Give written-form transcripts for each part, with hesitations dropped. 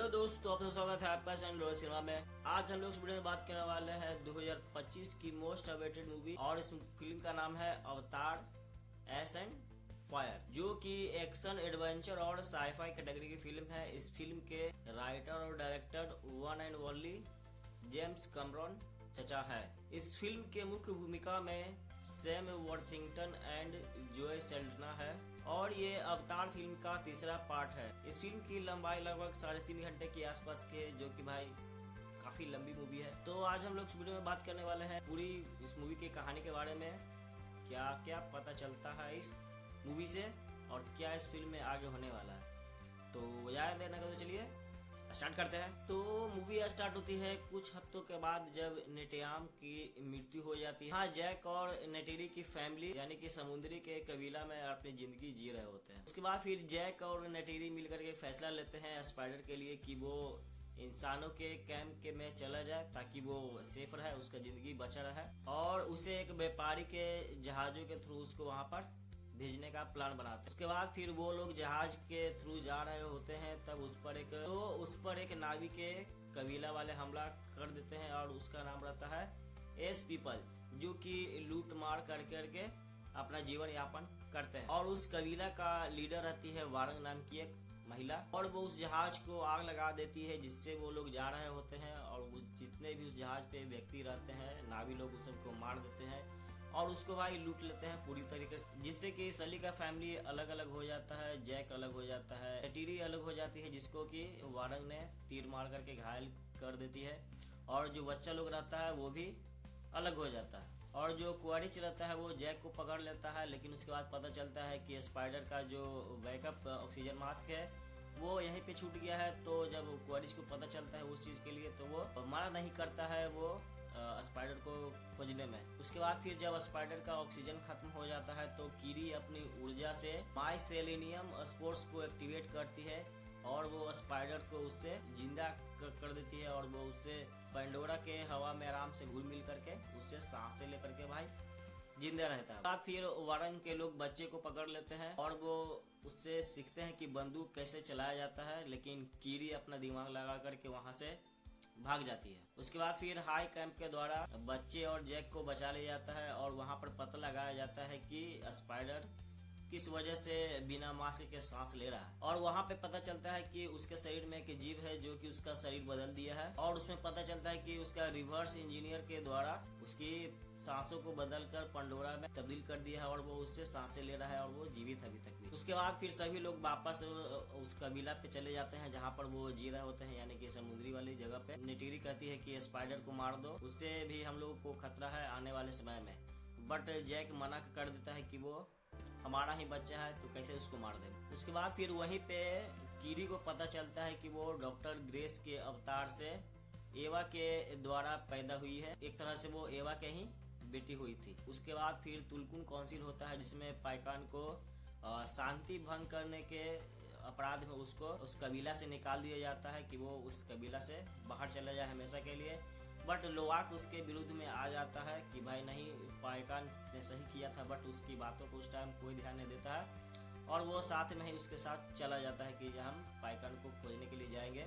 Hello दोस्तों, आपका स्वागत है आपका चैनल रोहित सिनेमा में। आज हम लोग इस वीडियो में बात करने वाले हैं 2025 की मोस्ट अवेटेड मूवी और इस फिल्म का नाम है अवतार एस एंड फायर, जो कि एक्शन एडवेंचर और साईफाई कैटेगरी की फिल्म है। इस फिल्म के राइटर और director one and only James Cameron चचा है। इस फिल्म के मुख्य भूमिका में सैम वर्थिंगटन एंड जोए सेल्डना है और ये अवतार फिल्म का तीसरा पार्ट है। इस फिल्म की लंबाई लगभग 3.5 घंटे के आसपास के, जो कि भाई काफी लंबी मूवी है। तो आज हम लोग इस वीडियो में बात करने वाले हैं पूरी इस मूवी की कहानी के बारे में, क्या क्या पता चलता है इस मूवी से और क्या इस फिल्म में आगे होने वाला है। तो ज्यादा देर न करते चलिए स्टार्ट करते हैं। तो मूवी स्टार्ट होती है कुछ हफ्तों के बाद, जब नेटियाम की मृत्यु हो जाती है। हाँ, जैक और नेटेरी की फैमिली यानी कि समुद्री के कबीला में अपनी जिंदगी जी रहे होते हैं। उसके बाद फिर जैक और नेटेरी मिलकर के फैसला लेते हैं स्पाइडर के लिए कि वो इंसानों के कैंप के में चला जाए ताकि वो सेफ रहे, उसका जिंदगी बचा रहे, और उसे एक व्यापारी के जहाजों के थ्रू उसको वहां पर भेजने का प्लान बनाते हैं। उसके बाद फिर वो लोग जहाज के थ्रू जा रहे होते हैं, तब उस पर एक नावी के कबीला वाले हमला कर देते हैं और उसका नाम रहता है एस पीपल, जो कि लूट मार करके अपना जीवन यापन करते हैं। और उस कबीला का लीडर रहती है वारंग नाम की एक महिला, और वो उस जहाज को आग लगा देती है जिससे वो लोग जा रहे होते हैं, और जितने भी उस जहाज पे व्यक्ति रहते हैं नावी लोग उस सबको मार देते हैं और उसको भाई लूट लेते हैं पूरी तरीके से, जिससे कि सली का फैमिली अलग अलग हो जाता है, जैक अलग हो जाता है, नेटेरी अलग हो जाती है जिसको कि वारंग ने तीर मार करके घायल कर देती है, और जो बच्चा लोग रहता है वो भी अलग हो जाता है, और जो क्वारिच रहता है वो जैक को पकड़ लेता है। लेकिन उसके बाद पता चलता है कि स्पाइडर का जो बैकअप ऑक्सीजन मास्क है वो यहीं पे छूट गया है। तो जब क्वारिच को पता चलता है उस चीज के लिए, तो वो मना नहीं करता है वो स्पाइडर को खोजने में। उसके बाद फिर जब स्पाइडर का ऑक्सीजन खत्म हो जाता है तो कीरी अपनी ऊर्जा से माइसेलेनियम स्पोर्स को एक्टिवेट करती है और वो स्पाइडर को उससे जिंदा कर देती है, और वो उससे पेंडोरा के हवा में आराम से घुल मिल करके उससे सांसें लेकर के भाई जिंदा रहता है। बाद फिर वारंग के लोग बच्चे को पकड़ लेते हैं और वो उससे सीखते हैं कि बंदूक कैसे चलाया जाता है, लेकिन कीरी अपना दिमाग लगा करके वहां से भाग जाती है। उसके बाद फिर हाई कैंप के द्वारा बच्चे और जैक को बचा लिया जाता है और वहां पर पता लगाया जाता है कि स्पाइडर किस वजह से बिना मास्क के सांस ले रहा है, और वहां पे पता चलता है कि उसके शरीर में एक जीव है जो कि उसका शरीर बदल दिया है, और उसमें पता चलता है कि उसका रिवर्स इंजीनियर के द्वारा उसकी सांसों को बदलकर पंडोरा में तब्दील कर दिया है और वो उससे सांसें ले रहा है और वो जीवित अभी तक भी। उसके बाद फिर सभी लोग वापस उस कबीला पे चले जाते हैं जहाँ पर वो जी रहे होते हैं, यानी कि समुद्री वाली जगह पे। नेटेरी कहती है कि स्पाइडर को मार दो, उससे भी हम लोगों को खतरा है आने वाले समय में, बट जैक मना कर देता है कि वो हमारा ही बच्चा है तो कैसे उसको मार दे। उसके बाद फिर वहीं पे कीरी को पता चलता है कि वो डॉक्टर ग्रेस के अवतार से एवा के द्वारा पैदा हुई है, एक तरह से वो एवा के ही बेटी हुई थी। उसके बाद फिर तुलकुन काउंसिल होता है जिसमें पाइकान को शांति भंग करने के अपराध में उसको उस कबीला से निकाल दिया जाता है कि वो उस कबीला से बाहर चला जाए हमेशा के लिए। बट लोवाक उसके विरुद्ध में आ जाता है कि भाई नहीं, पाइकान ने सही किया था, बट उसकी बातों को उस टाइम कोई ध्यान नहीं देता है, और वो साथ में ही उसके साथ चला जाता है कि हम पाइकान को खोजने के लिए जाएंगे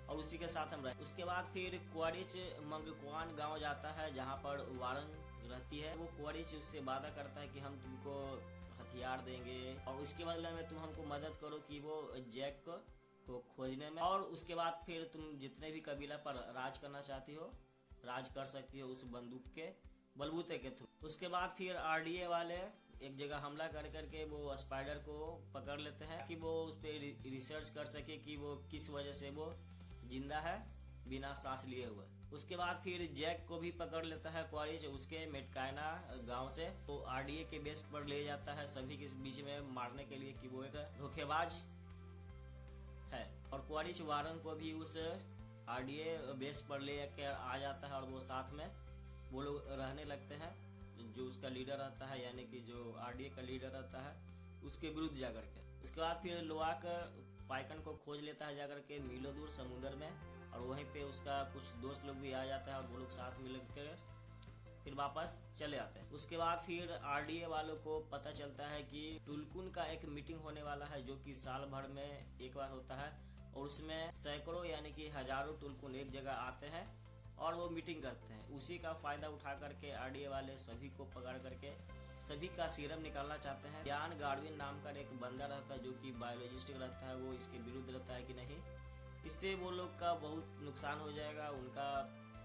और उसी के साथ हम रहे। उसके बाद फिर क्वारिच मंगक्वान गांव जाता है जहां पर वारंग रहती है। वो क्वारिच उससे वादा करता है कि हम तुमको हथियार देंगे और उसके बदले में तुम हमको मदद करो कि वो जैक को खोजने में, और उसके बाद फिर तुम जितने भी कबीला पर राज करना चाहती हो राज कर सकती हो उस बंदूक के बलबूते के थ्रू। उसके बाद फिर आरडीए वाले एक जगह हमला कर करके वो स्पाइडर को पकड़ लेते हैं कि वो उस पर रिसर्च कर सके कि वो किस वजह से वो जिंदा है बिना सांस लिए हुए। उसके बाद फिर जैक को भी पकड़ लेता है क्वारिच उसके मेटकायना गांव से, तो आरडीए के बेस पर ले जाता है सभी के बीच में मारने के लिए कि वो एक धोखेबाज है, और क्वारिच वारंग को भी उस आरडीए बेस पर ले कर आ जाता है और वो साथ में वो लोग रहने लगते हैं। जो उसका लीडर रहता है यानी कि जो आरडीए का लीडर रहता है उसके विरुद्ध जाकर के। उसके बाद फिर लोवाक पाइकन को खोज लेता है जाकर के मीलों दूर समुद्र में, और वहीं पे उसका कुछ दोस्त लोग भी आ जाता है और वो लोग साथ मिलकर फिर वापस चले आते हैं। उसके बाद फिर आरडीए वालों को पता चलता है कि तुलकुन का एक मीटिंग होने वाला है जो कि साल भर में एक बार होता है, और उसमें सैकड़ों यानी कि हजारों टुलकुन एक जगह आते हैं और वो मीटिंग करते हैं। उसी का फायदा उठा करके आरडीए वाले सभी को पकड़ करके सभी का सीरम निकालना चाहते हैं। यान गार्विन नाम का एक बंदा रहता है जो कि बायोलॉजिस्ट रहता है, वो इसके विरुद्ध रहता है कि नहीं, इससे वो लोग का बहुत नुकसान हो जाएगा, उनका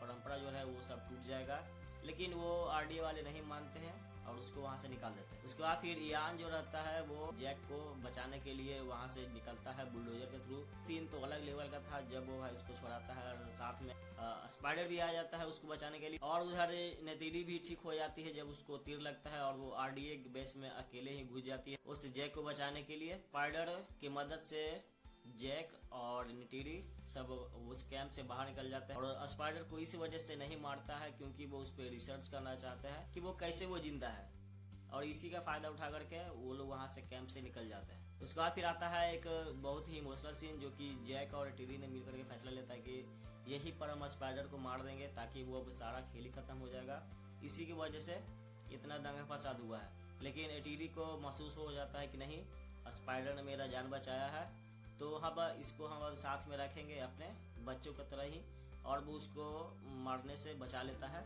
परंपरा जो है वो सब टूट जाएगा। लेकिन वो आरडीए वाले नहीं मानते हैं और उसको वहां से निकाल देते हैं। उसके बाद फिर यान जो रहता है वो जैक को बचाने के लिए वहां से निकलता है बुलडोजर के थ्रू। सीन तो अलग लेवल का था जब वो भाई उसको छोड़ाता है और साथ में स्पाइडर भी आ जाता है उसको बचाने के लिए। और उधर नेतीरी भी ठीक हो जाती है जब उसको तीर लगता है और वो आरडीए बेस में अकेले ही घुस जाती है उस जैक को बचाने के लिए। स्पाइडर की मदद से जैक और नेटीरी सब उस कैंप से बाहर निकल जाते हैं और स्पाइडर को इस वजह से नहीं मारता है क्योंकि वो उस पर रिसर्च करना चाहते हैं कि वो कैसे वो जिंदा है, और इसी का फायदा उठा करके वो लोग वहां से कैंप से निकल जाते हैं। उसके बाद फिर आता है एक बहुत ही इमोशनल सीन जो कि जैक और टीरी ने मिलकर के फैसला लेता है कि यही पर हम स्पाइडर को मार देंगे ताकि वो अब सारा खेल ही खत्म हो जाएगा। इसी की वजह से इतना दंगा फसाद हुआ है। लेकिन एटीरी को महसूस हो जाता है कि नहीं, स्पाइडर ने मेरा जान बचाया है तो हम इसको हम साथ में रखेंगे अपने बच्चों की तरह ही, और वो उसको मारने से बचा लेता है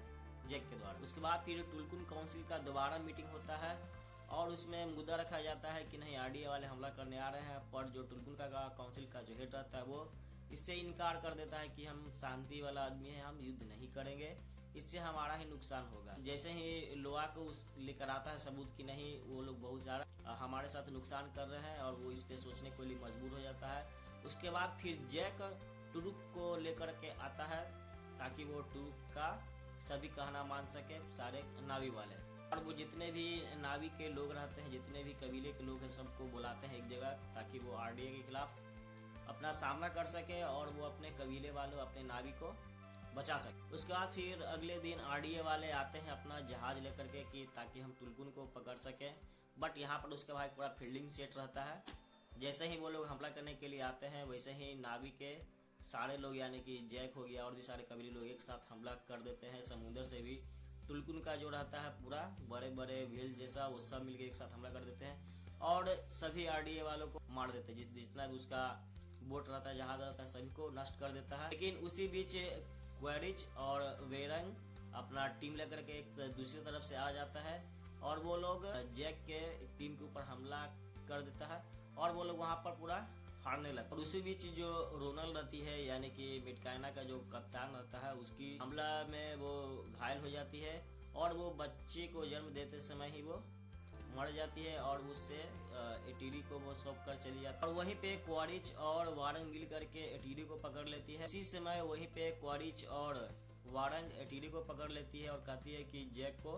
जैक के द्वारा। उसके बाद फिर टुलकुन काउंसिल का दोबारा मीटिंग होता है और उसमें मुद्दा रखा जाता है कि नहीं आरडीए वाले हमला करने आ रहे हैं, पर जो टुलकुन का काउंसिल का जो हेड रहता है वो इससे इनकार कर देता है कि हम शांति वाला आदमी है, हम युद्ध नहीं करेंगे, इससे हमारा ही नुकसान होगा। जैसे ही लोआ को लेकर आता है सबूत कि नहीं वो लोग बहुत ज़्यादा हमारे साथ नुकसान कर रहे हैं और वो इस पे सोचने के लिए मजबूर हो जाता है। उसके बाद फिर जैक टुरुक को लेकर के आता है ताकि वो टुरुक का सभी कहना मान सके सारे नावी वाले, और वो जितने भी नावी के लोग रहते हैं, जितने भी कबीले के लोग हैं, सबको बुलाते हैं एक जगह ताकि वो आरडीए के खिलाफ अपना सामना कर सके और वो अपने कबीले वालों अपने नावी को बचा सके। उसके बाद फिर अगले दिन आरडीए वाले आते हैं अपना जहाज लेकर के कि ताकि हम टुलकुन को पकड़ सकें, बट यहाँ पर उसके भाई पूरा फील्डिंग सेट रहता है। जैसे ही वो लोग हमला करने के लिए आते हैं वैसे ही नावी के सारे लोग यानी कि जैक हो गया और भी सारे कबीले लोग एक साथ हमला कर देते हैं। समुद्र से भी टुलकुन का जो रहता है पूरा बड़े बड़े व्हेल जैसा वो सब मिलकर एक साथ हमला कर देते हैं और सभी आरडीए वालों को मार देते हैं। जितना भी उसका बोट रहता है, जहाज रहता है, सभी को नष्ट कर देता है। लेकिन उसी बीच क्वेरिच और वेरंग अपना टीम लेकर के एक दूसरी तरफ से आ जाता है और वो लोग जैक के टीम के ऊपर हमला कर देता है और वो लोग वहां पर पूरा हारने लगता है। और उसी बीच जो रोनल रहती है यानी कि मिटकाइना का जो कप्तान रहता है उसकी हमला में वो घायल हो जाती है और वो बच्चे को जन्म देते समय ही वो मर जाती है और उससे एटीडी को वो सौंप कर चली जाती है। और वहीं पे क्वारिच और वारंग मिल करके एटीडी को पकड़ लेती है। इसी समय वहीं पे क्वारिच और वारंग एटीडी को पकड़ लेती है और कहती है कि जैक को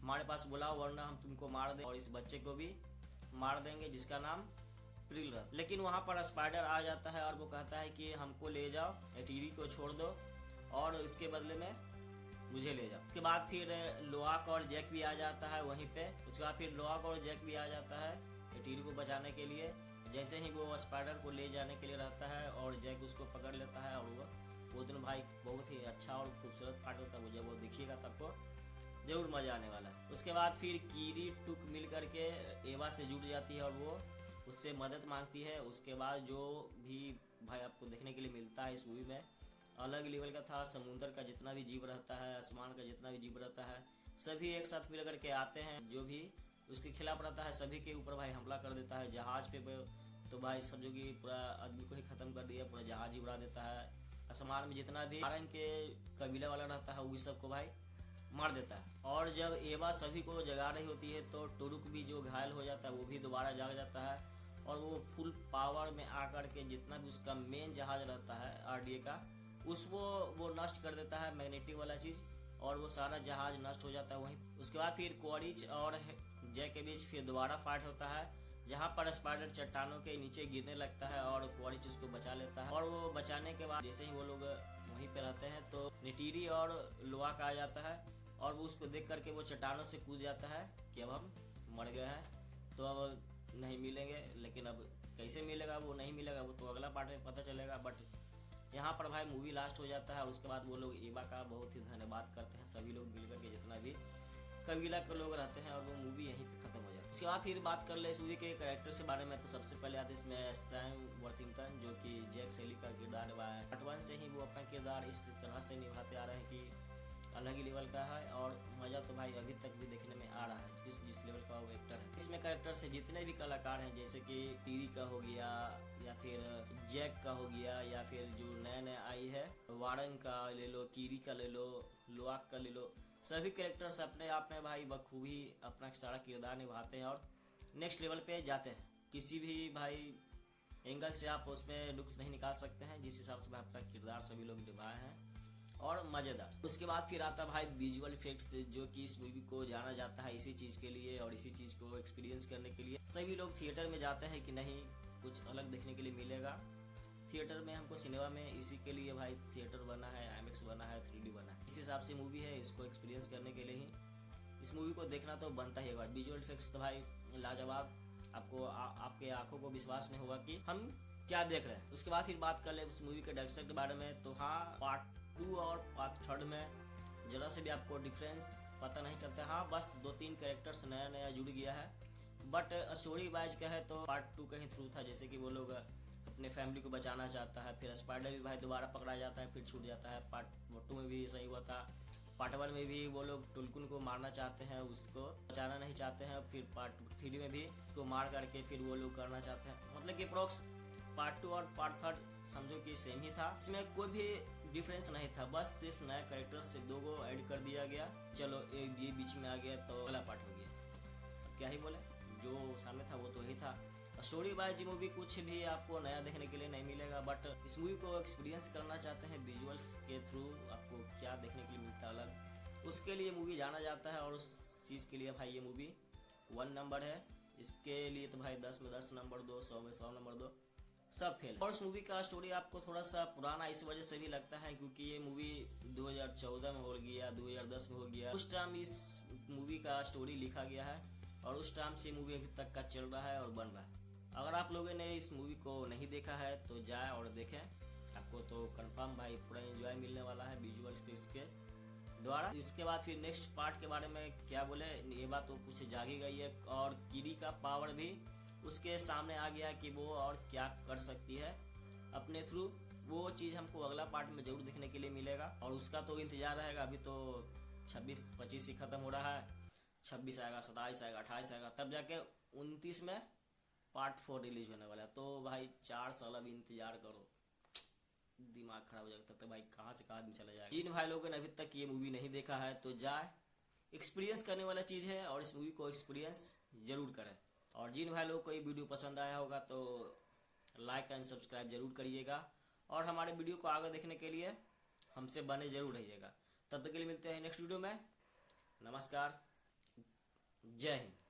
हमारे पास बुलाओ वरना हम तुमको मार दें और इस बच्चे को भी मार देंगे जिसका नाम प्रिल रहता। लेकिन वहां पर स्पाइडर आ जाता है और वो कहता है कि हमको ले जाओ, एटीडी को छोड़ दो और इसके बदले में मुझे ले जाओ। उसके बाद फिर लोआक और जैक भी आ जाता है वहीं पे। उसके बाद फिर लोआक और जैक भी आ जाता है एटीडी को बचाने के लिए। जैसे ही वो स्पाइडर को ले जाने के लिए रहता है और जैक उसको पकड़ लेता है और वो दोनों भाई बहुत ही अच्छा और खूबसूरत पार्ट होता है, वो जब वो देखिएगा तब को जरूर मजा आने वाला है। उसके बाद फिर कीरी टुक मिल करके एवा से जुट जाती है और वो उससे मदद मांगती है। उसके बाद जो भी भाई आपको देखने के लिए मिलता है इस मूवी में अलग लेवल का था। समुद्र का जितना भी जीव रहता है, आसमान का जितना भी जीव रहता है, सभी एक साथ मिल करके आते हैं। जो भी उसके खिलाफ रहता है सभी के ऊपर भाई हमला कर देता है। जहाज पे तो भाई समझो कि पूरा आदमी को ही खत्म कर दिया, पूरा जहाज ही उड़ा देता है। आसमान में जितना भी आरंग के कबीला वाला रहता है वही सबको भाई मार देता है। और जब एवा सभी को जगा रही होती है तो टुरुक भी जो घायल हो जाता है वो भी दोबारा जाग जाता है और वो फुल पावर में आकर के जितना भी उसका मेन जहाज रहता है आरडीए का उसको वो नष्ट कर देता है, मैग्नेटिक वाला चीज, और वो सारा जहाज नष्ट हो जाता है वहीं। उसके बाद फिर क्वारिच और जैक के बीच फिर दोबारा फाइट होता है जहाँ पर स्पाइडर चट्टानों के नीचे गिरने लगता है और क्वारिच उसको बचा लेता है। और वो बचाने के बाद जैसे ही वो लोग वहीं पे रहते हैं तो नेटीरी और लोआक आ जाता है और वो उसको देख करके वो चट्टानों से कूद जाता है कि अब हम मर गए हैं तो अब नहीं मिलेंगे। लेकिन अब कैसे मिलेगा वो नहीं मिलेगा वो तो अगला पार्ट में पता चलेगा। बट यहाँ पर भाई मूवी लास्ट हो जाता है और उसके बाद वो लोग एवा का बहुत ही धन्यवाद करते हैं सभी लोग मिलकर के जितना भी कबीला के लोग रहते हैं और वो मूवी यहीं पे खत्म हो जाती है। उसके बाद फिर बात कर ले इस मूवी के कैरेक्टर के बारे में तो सबसे पहले आते हैं इसमें सैम वर्थिंगटन, जो कि जैक सेली का किरदार निभाया है। पार्ट 1 से ही वो अपना किरदार इस तरह से निभाते आ रहे हैं कि अलग ही लेवल का है, और मजा तो भाई अभी तक भी देखने में आ रहा है जिस लेवल का वो एक्टर है। इसमें कैरेक्टर से जितने भी कलाकार हैं, जैसे कि टीरी का हो गया, या फिर जैक का हो गया, या फिर जो नया आई है वारन का ले लो, कीरी का ले लो, लोआक का ले लो, सभी कैरेक्टर्स अपने आप में भाई बखूबी अपना सारा किरदार निभाते हैं और नेक्स्ट लेवल पे जाते हैं। किसी भी भाई एंगल से आप उसमें नुक्स नहीं निकाल सकते हैं, जिस हिसाब से अपना किरदार सभी लोग निभाए हैं, और मजेदार। उसके बाद फिर आता भाई विजुअल इफेक्ट्स, जो कि इस मूवी को जाना जाता है इसी चीज के लिए और इसी चीज को एक्सपीरियंस करने के लिए सभी लोग थिएटर में जाते हैं कि नहीं कुछ अलग देखने के लिए मिलेगा। थिएटर में हमको सिनेमा में इसी के लिए भाई थिएटर बना है, IMAX बना है, 3D बना है, इस हिसाब से मूवी है, इसको एक्सपीरियंस करने के लिए ही इस मूवी को देखना तो बनता ही है। विजुअल इफेक्ट्स तो भाई लाजवाब, आपको आपके आंखों को विश्वास नहीं होगा कि हम क्या देख रहे हैं। उसके बाद फिर बात कर ले उस मूवी के डायरेक्शन के बारे में, तो हाँ पार्ट 2 और पार्ट 3 में जरा से भी आपको डिफरेंस पता नहीं चलता। हाँ बस 2-3 कैरेक्टर्स नया जुड़ गया है, बट स्टोरी वाइज क्या है तो पार्ट 2 कहीं थ्रू था, जैसे कि वो लोग अपने फैमिली को बचाना चाहता है, फिर स्पाइडर भी भाई दोबारा पकड़ा जाता है, फिर छूट जाता है। पार्ट 2 में भी ऐसा ही हुआ था। पार्ट 1 में भी वो लोग टुलकुन को मारना चाहते हैं, उसको बचाना नहीं चाहते हैं, फिर पार्ट 3 में भी उसको मार करके फिर वो लोग करना चाहते हैं। मतलब कि अप्रोक्स पार्ट 2 और पार्ट 3 समझो कि सेम ही था, इसमें कोई भी डिफरेंस नहीं था, बस सिर्फ नया कैरेक्टर्स से 2 को ऐड कर दिया गया। चलो ये बीच में आ गया तो अगला पार्ट हो गया, अब क्या ही बोले, जो सामने था वो तो ही था। स्टोरी वाइज मूवी कुछ भी आपको नया देखने के लिए नहीं मिलेगा, बट इस मूवी को एक्सपीरियंस करना चाहते हैं विजुअल्स के थ्रू, आपको क्या देखने के लिए मिलता है अलग, उसके लिए मूवी जाना जाता है, और उस चीज़ के लिए भाई ये मूवी 1 नंबर है। इसके लिए तो भाई 10 में 10 नंबर दो, 100 में 100 नंबर दो, सब फेल है। और इस मूवी का स्टोरी आपको थोड़ा सा पुराना इस वजह से भी लगता है क्योंकि ये मूवी 2014 में हो गया, 2010 में हो गया, उस टाइम इस मूवी का स्टोरी लिखा गया है, और उस टाइम से मूवी अभी तक का चल रहा है और बन रहा है। अगर आप लोगों ने इस मूवी को नहीं देखा है तो जाए और देखें, आपको तो कंफर्म भाई पूरा एंजॉय मिलने वाला है विजुअल इफेक्ट्स के द्वारा। इसके बाद फिर नेक्स्ट पार्ट के बारे में क्या बोले, ये बात तो कुछ जागी गई है, और कीरी का पावर भी उसके सामने आ गया कि वो और क्या कर सकती है अपने थ्रू। वो चीज़ हमको अगला पार्ट में जरूर देखने के लिए मिलेगा, और उसका तो इंतजार रहेगा। अभी तो 26-25 ही खत्म हो रहा है, 26 आएगा, 27 आएगा, 28 आएगा, तब जाके 29 में पार्ट 4 रिलीज होने वाला है। तो भाई 4 साल अभी इंतजार करो, दिमाग खराब हो जाएगा, तब तक भाई कहाँ से कहाँ आदमी चला जाएगा। जिन भाई लोगों ने अभी तक ये मूवी नहीं देखा है तो जाए, एक्सपीरियंस करने वाला चीज़ है, और इस मूवी को एक्सपीरियंस जरूर करें। और जिन भाई लोगों को ये वीडियो पसंद आया होगा तो लाइक एंड सब्सक्राइब जरूर करिएगा, और हमारे वीडियो को आगे देखने के लिए हमसे बने जरूर रहिएगा। तब तक के लिए मिलते हैं नेक्स्ट वीडियो में। नमस्कार, जय हिंद।